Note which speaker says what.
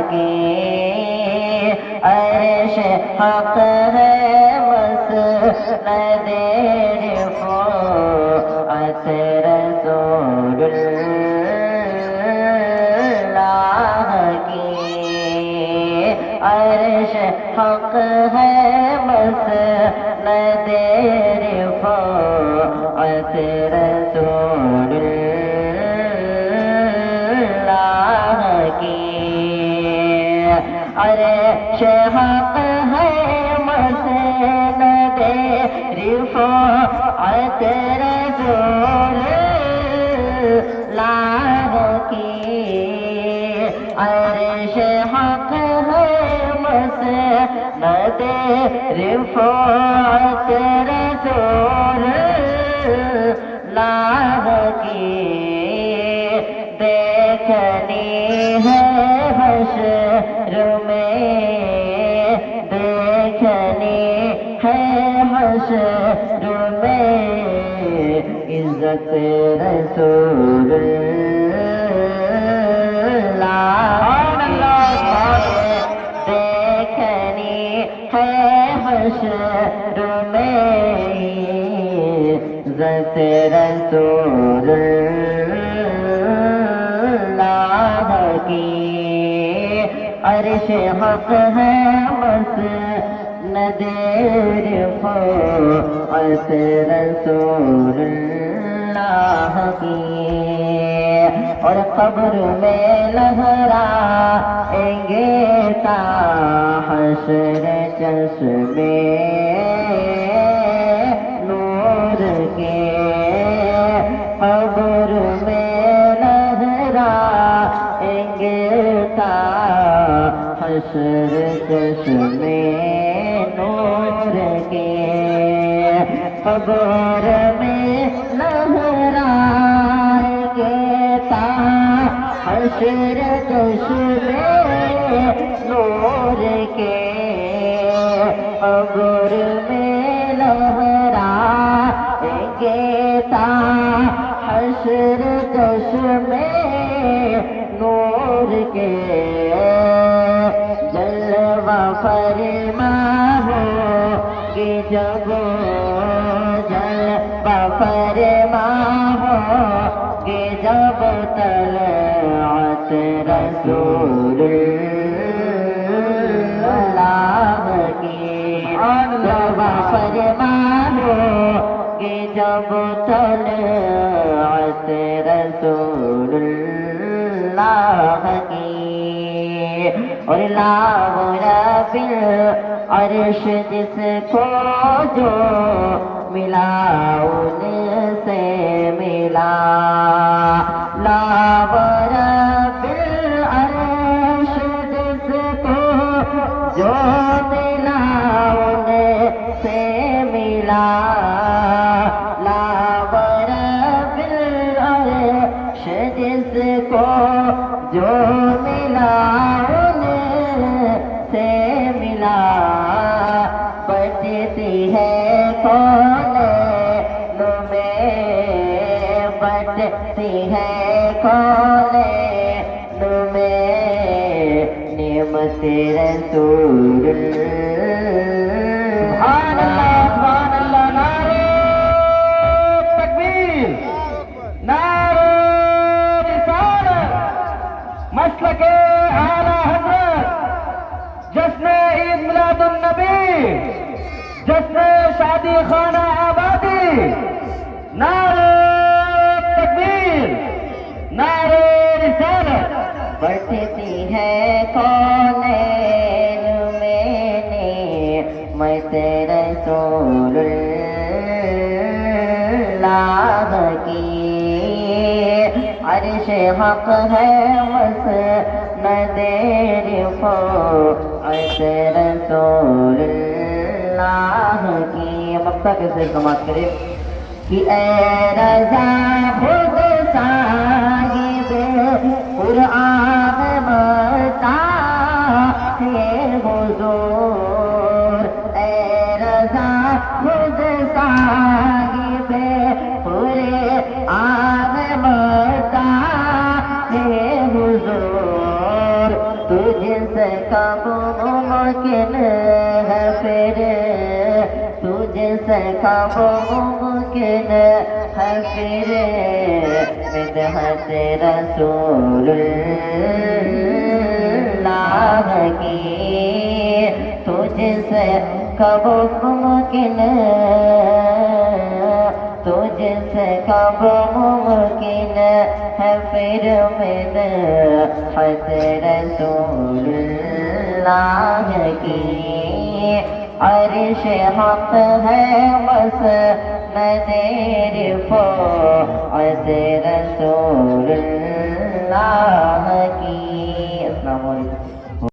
Speaker 1: کی عرش حق ہے مسند رفعت رسول اللہ کی عرش حق ہے مسند رفعت رسول اللہ کی عرش حق ہے مسند رفعت رسول اللہ کی عرش حق ہے مسند رفعت رسول اللہ کی دیکھنی ہے حشر میں دیکھنی ہے حشر میں عزت رسول دیکھنی ہے حشر میں عزت رسول اللہ کی عرش حق ہے مسند رفعت رسول اللہ کی اور قبر میں لہرائیں گے تا حشر چشمے نور کے قبر میں لہرائیں گے تا حشر چشمے نور کے قبر میں لہرائیں گے تا حشر چشمے نور کے قبر میں لہرائیں گے تا حشر چشمے نور کے جلوہ فرما ہوگی جب جلوہ فرما ہوگی جب طلعت رسول اللہ کی جلوہ فرما ہوگی جب طلعت رسول اللہ کی اور لاو رب العرش جس کو جو ملا ان سے ملا لاو رب العرش جس کو جو ملا ان سے ملا لاو رب العرش جس کو جو ملا ان سے ملا بٹتی ہے کونین میں بٹتی ہے کونین میں نعمت رسول سبحان اللہ نعرہ تکبیر نعرہ رسالت مسلک اعلیٰ حضرت جشن عید میلاد النبی جشن شادی خانہ آبادی نعرہ تکبیر نعرہ رسالت بٹتی ہے کونین میں نعمت رسول اللہ کی عرش حق ہے مسند رفعت رسول اللہ کی مقطع کیسے سماعت کرے کہ اے رضا خود صاحب قرآن متا ہے حضور اے رضا خود صاحب قرآن متا ہے حضور تجھے سے کب ممکن ہے پھر تجھ سے کب ممکن ہے پھر مدحت رسول اللہ کی تجھ سے کب ممکن تجھ سے کب ممکن ہے پھر مدحت رسول اللہ کی عرش حق ہے بس ندیر فوعت رسول اللہ کی. السلام علیکم.